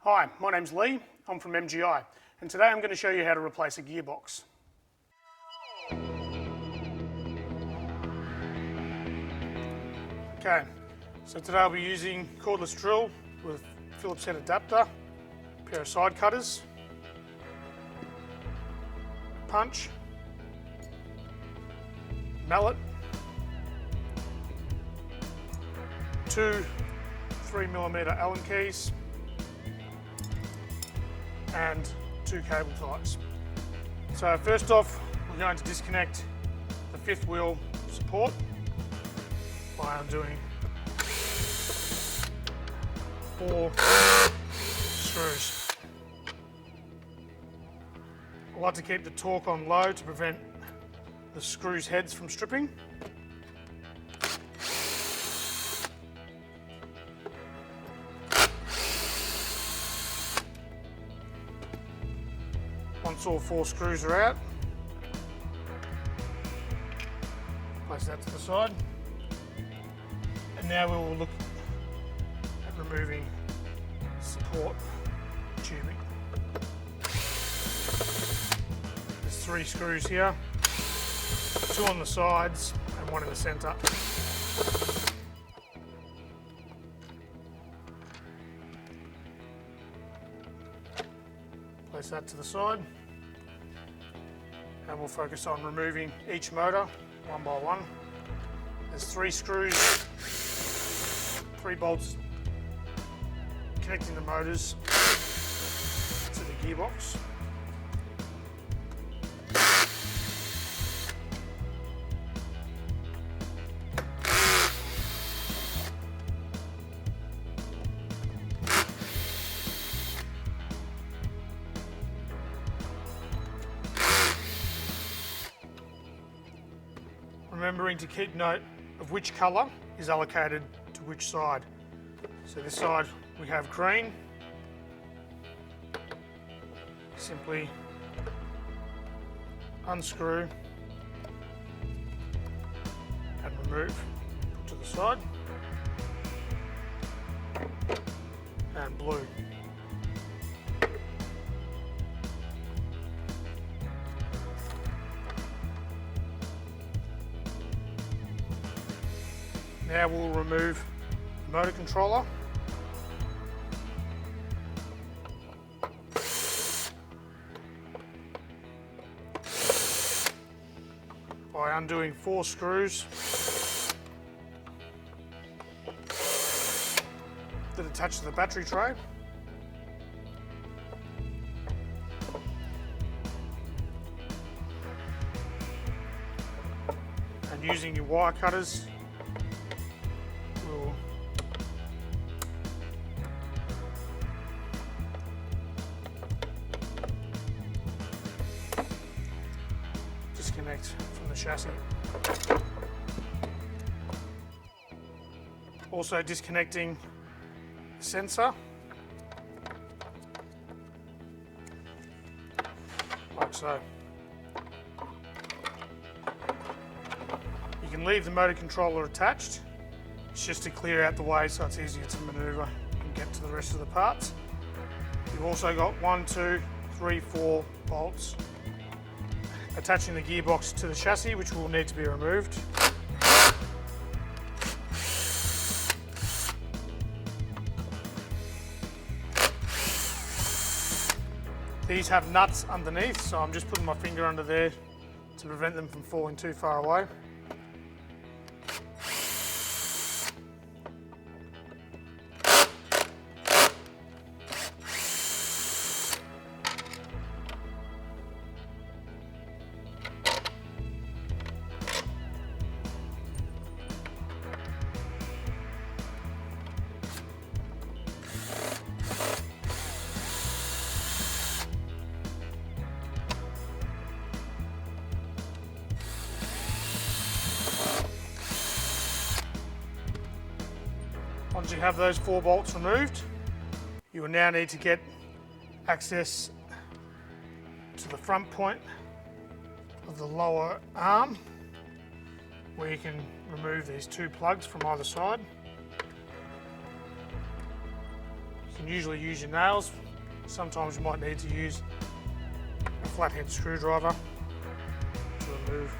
Hi, my name's Lee, I'm from MGI, and today I'm going to show you how to replace a gearbox. Okay, so today I'll be using cordless drill with Phillips head adapter, a pair of side cutters, punch, mallet, two 3mm Allen keys, and two cable ties. So first off, we're going to disconnect the fifth wheel support by undoing 4 screws. I like to keep the torque on low to prevent the screws heads from stripping. Once all 4 screws are out, place that to the side. And now we will look at removing support tubing. There's 3 screws here, 2 on the sides and 1 in the centre. Place that to the side, and we'll focus on removing each motor one by one. There's 3 screws, 3 bolts connecting the motors to the gearbox. Remembering to keep note of which colour is allocated to which side. So this side we have green. Simply unscrew and remove, put to the side, and blue. Now we'll remove the motor controller. By undoing 4 screws that attach to the battery tray. And using your wire cutters, we'll disconnect from the chassis. Also disconnecting the sensor, like so. You can leave the motor controller attached. It's just to clear out the way so it's easier to manoeuvre and get to the rest of the parts. You've also got 1, 2, 3, 4 bolts attaching the gearbox to the chassis, which will need to be removed. These have nuts underneath, so I'm just putting my finger under there to prevent them from falling too far away. Once you have those 4 bolts removed, you will now need to get access to the front point of the lower arm, where you can remove these 2 plugs from either side. can usually use your nails. Sometimes you might need to use a flathead screwdriver to remove.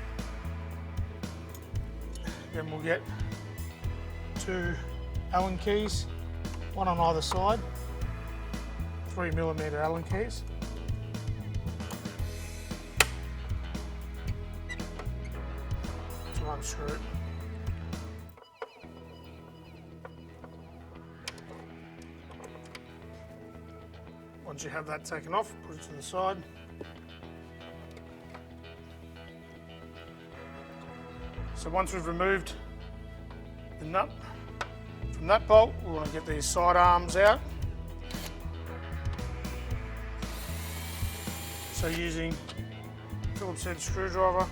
Then we'll get 2 Allen keys, one on either side, 3mm Allen keys. To unscrew it. Once you have that taken off, put it to the side. So once we've removed the nut from that bolt, we want to get these side arms out. So using a Phillips head screwdriver,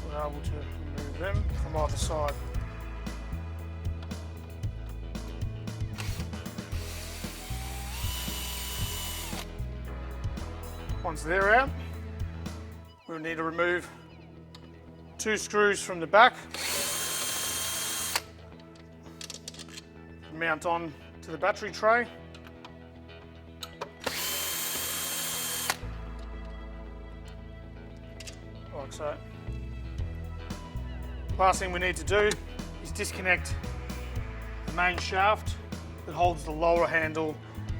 we're able to remove them from either side. Once they're out, we'll need to remove 2 screws from the back, mount on to the battery tray. Like so. Last thing we need to do is disconnect the main shaft that holds the lower handle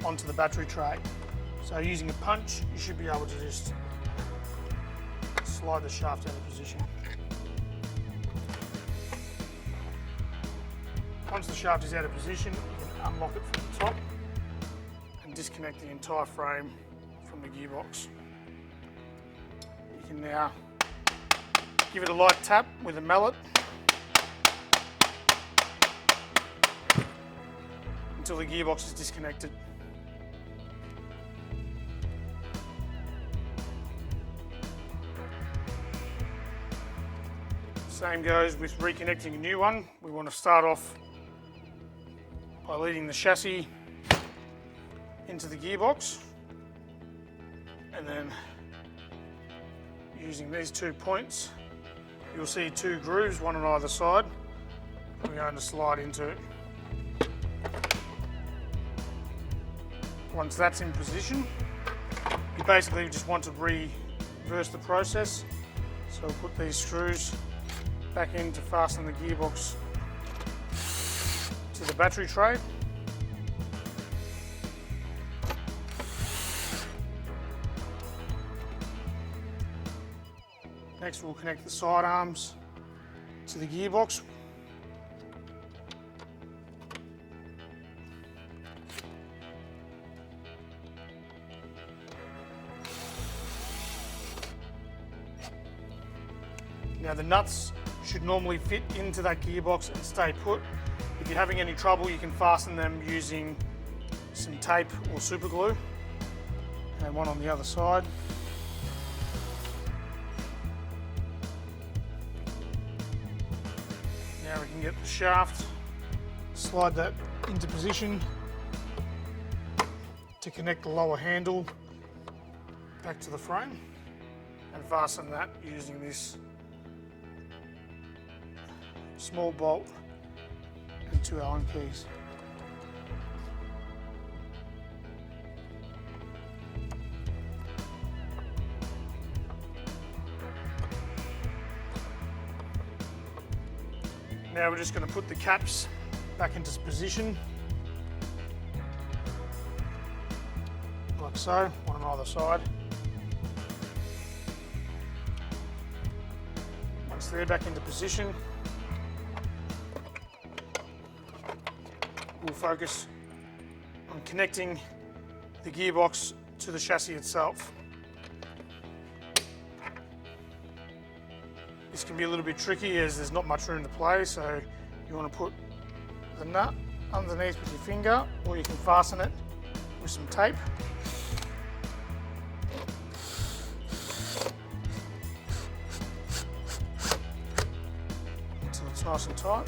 onto the battery tray. So using a punch, you should be able to just slide the shaft out of position. Once the shaft is out of position, you can unlock it from the top and disconnect the entire frame from the gearbox. You can now give it a light tap with a mallet until the gearbox is disconnected. Same goes with reconnecting a new one. We want to start off by leading the chassis into the gearbox and then using these 2 points, you'll see 2 grooves, one on either side. We're going to slide into it. Once that's in position, you basically just want to reverse the process. So we'll put these screws back in to fasten the gearbox to the battery tray. Next we'll connect the side arms to the gearbox. Now the nuts should normally fit into that gearbox and stay put. If you're having any trouble, you can fasten them using some tape or super glue, and one on the other side. Now we can get the shaft, slide that into position to connect the lower handle back to the frame and fasten that using this small bolt and 2 Allen keys. Now we're just going to put the caps back into position, like so, one on either side. Once they're back into position, we'll focus on connecting the gearbox to the chassis itself. This can be a little bit tricky as there's not much room to play, so you want to put the nut underneath with your finger, or you can fasten it with some tape. Until it's nice and tight.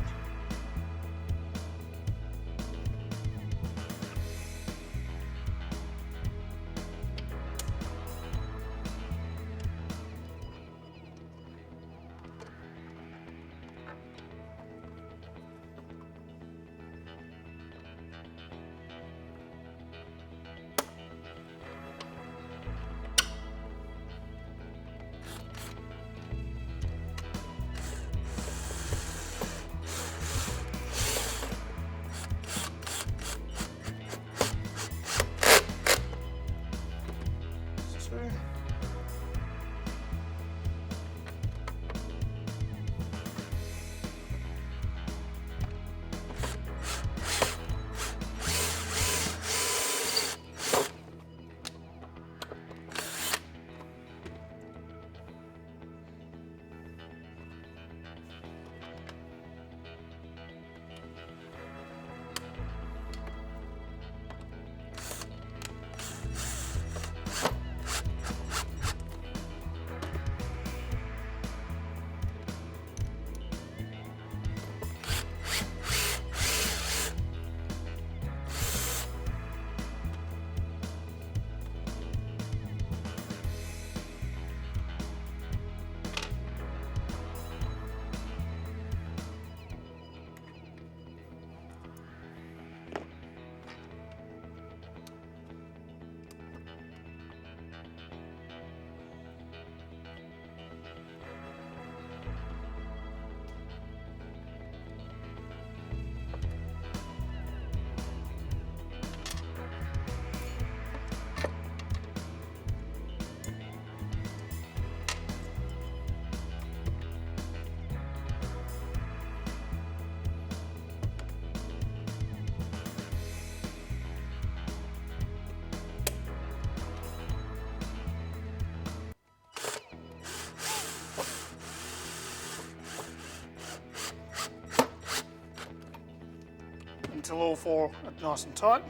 until all four are nice and tight.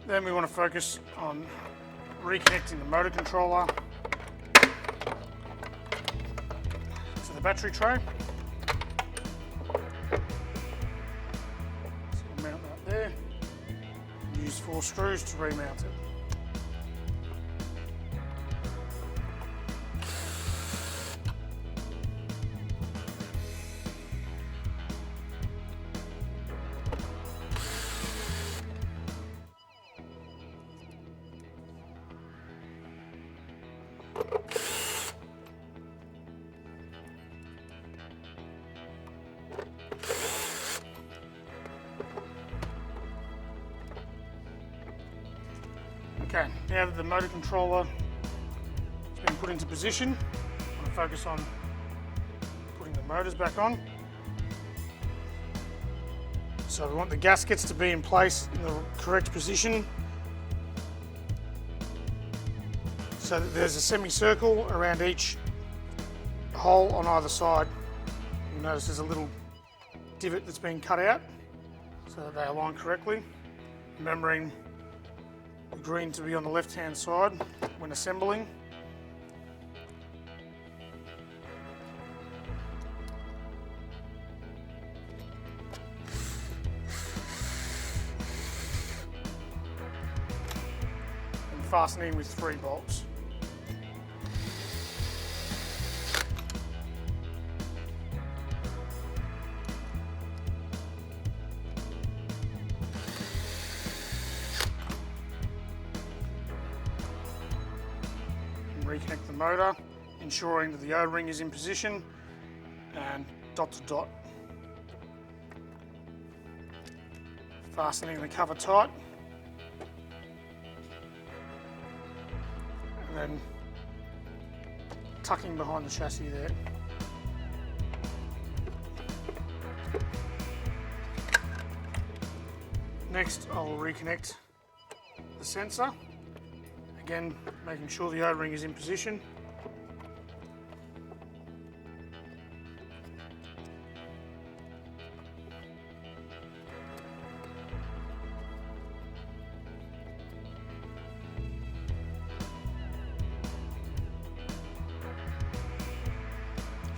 Then we want to focus on reconnecting the motor controller to the battery tray. So we'll mount that there. And use 4 screws to remount it. Okay, now that the motor controller has been put into position, I'm going to focus on putting the motors back on. So we want the gaskets to be in place in the correct position so that there's a semicircle around each hole on either side. You'll notice there's a little divot that's been cut out so that they align correctly. Remembering the green to be on the left hand side when assembling. And fastening with 3 bolts. Reconnect the motor, ensuring that the O-ring is in position, and dot to dot. Fastening the cover tight, and then tucking behind the chassis there. Next, I will reconnect the sensor. Again, making sure the O-ring is in position.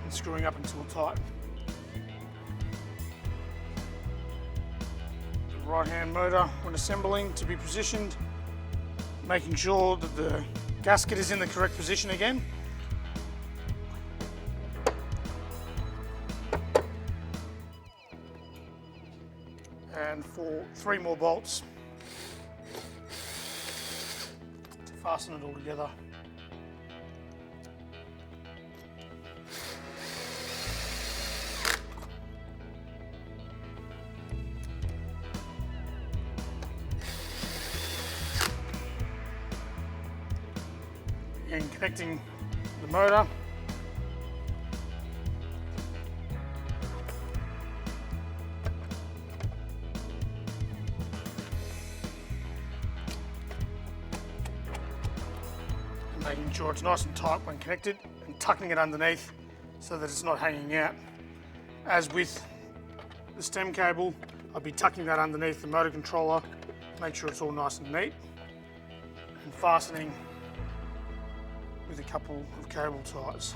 And screwing up until tight. The right-hand motor, when assembling, to be positioned, making sure that the gasket is in the correct position again. And for 3 more bolts to fasten it all together. And connecting the motor. And making sure it's nice and tight when connected, and tucking it underneath so that it's not hanging out. As with the stem cable, I'll be tucking that underneath the motor controller, make sure it's all nice and neat, and fastening with a couple of cable ties.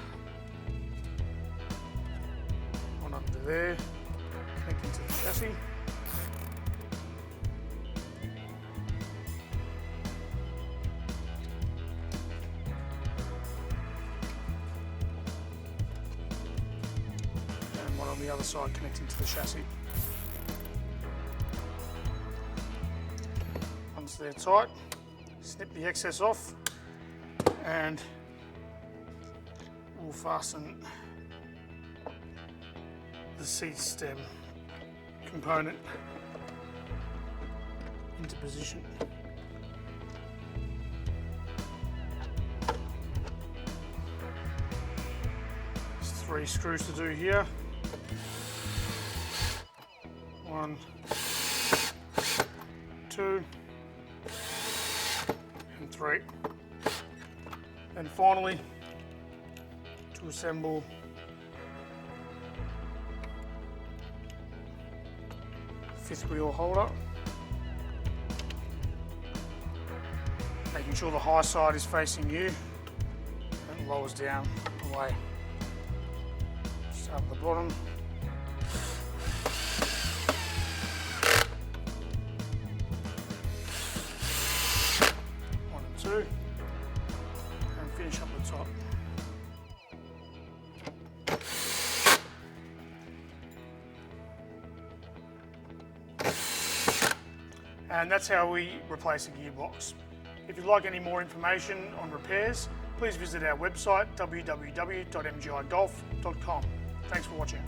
One under there, connecting to the chassis. And one on the other side connecting to the chassis. Once they're tight, snip the excess off, and we'll fasten the seat stem component into position. There's 3 screws to do here. 1, 2, and 3. And finally, to assemble fifth wheel holder. Making sure the high side is facing you and lowers down away. Start at the bottom. One and two. And finish up the top. And that's how we replace a gearbox. If you'd like any more information on repairs, please visit our website www.mgigolf.com. Thanks for watching.